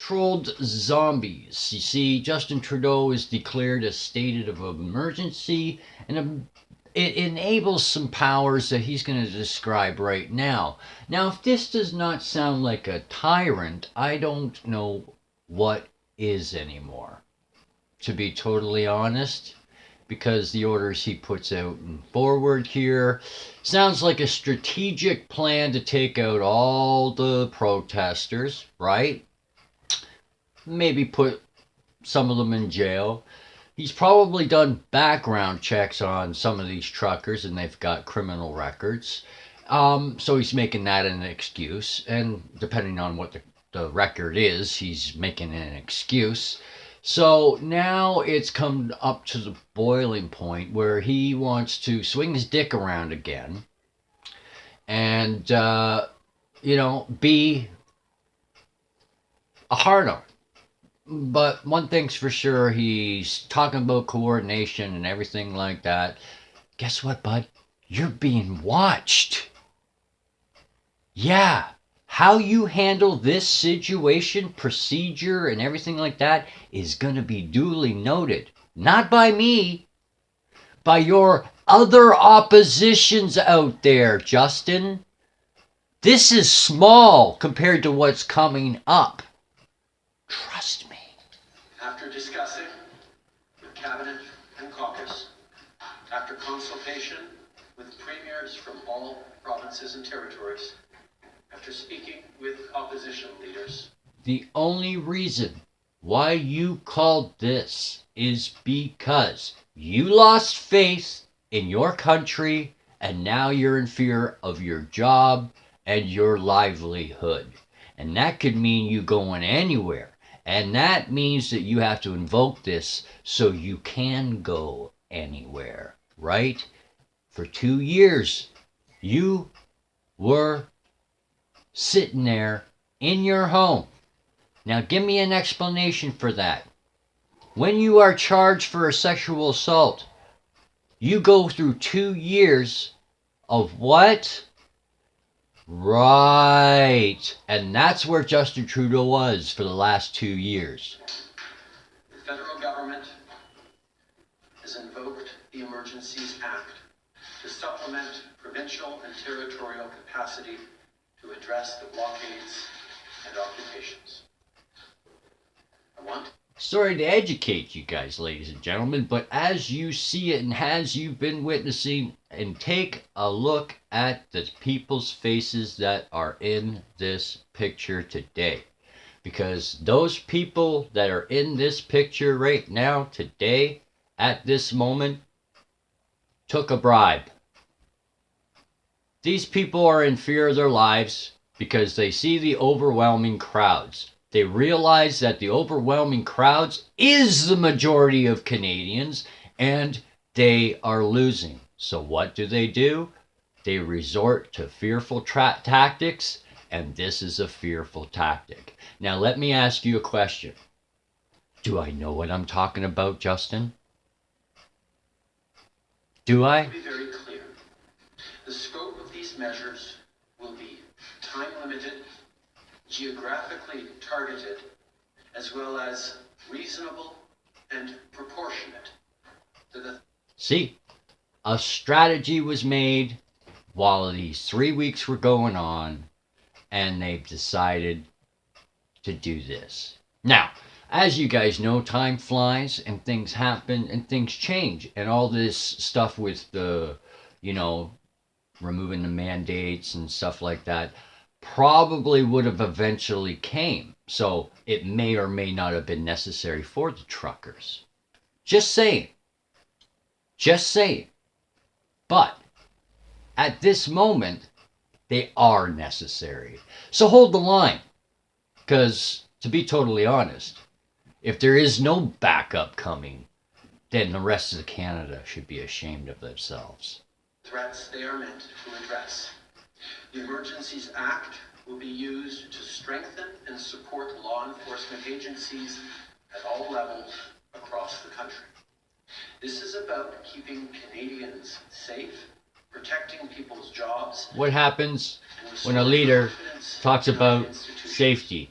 uncontrolled zombies. You see, Justin Trudeau has declared a state of emergency, and it enables some powers that he's going to describe right now. Now, if this does not sound like a tyrant, I don't know what is anymore, to be totally honest, because the orders he puts out and forward here sounds like a strategic plan to take out all the protesters, right? Maybe put some of them in jail. He's probably done background checks on some of these truckers, and they've got criminal records. So he's making that an excuse, and depending on what the record is, he's making an excuse. So now it's come up to the boiling point where he wants to swing his dick around again and, be a hard-on. But one thing's for sure, he's talking about coordination and everything like that. Guess what, bud? You're being watched. Yeah. How you handle this situation, procedure, and everything like that is going to be duly noted. Not by me, by your other oppositions out there, Justin. This is small compared to what's coming up. Trust me. After discussing with Cabinet and Caucus, after consultation with premiers from all provinces and territories, after speaking with opposition leaders, the only reason why you called this is because you lost faith in your country and now you're in fear of your job and your livelihood. And that could mean you going anywhere. And that means that you have to invoke this so you can go anywhere, right? For 2 years, you were sitting there in your home. Now give me an explanation for that. When you are charged for a sexual assault, you go through 2 years of what? Right. And that's where Justin Trudeau was for the last 2 years. The federal government has invoked the Emergencies Act to supplement provincial and territorial capacity to address the blockades and occupations. Sorry to educate you guys, ladies and gentlemen, but as you see it and as you've been witnessing, and take a look at the people's faces that are in this picture today. Because those people that are in this picture right now, today, at this moment, took a bribe. These people are in fear of their lives because they see the overwhelming crowds. They realize that the overwhelming crowds is the majority of Canadians, and they are losing. So what do? They resort to fearful tactics, and this is a fearful tactic. Now let me ask you a question. Do I know what I'm talking about, Justin? Do I? To be very clear, the scope of these measures will be time limited, geographically targeted, as well as reasonable and proportionate to the... See, a strategy was made while these 3 weeks were going on, and they've decided to do this. Now, as you guys know, time flies and things happen and things change, and all this stuff with the, removing the mandates and stuff like that probably would have eventually came. So it may or may not have been necessary for the truckers. Just saying. Just saying. But at this moment, they are necessary. So hold the line. Because, to be totally honest, if there is no backup coming, then the rest of Canada should be ashamed of themselves. Threats they are meant to address. The Emergencies Act will be used to strengthen and support law enforcement agencies at all levels across the country. This is about keeping Canadians safe, protecting people's jobs. What happens when a leader talks about safety?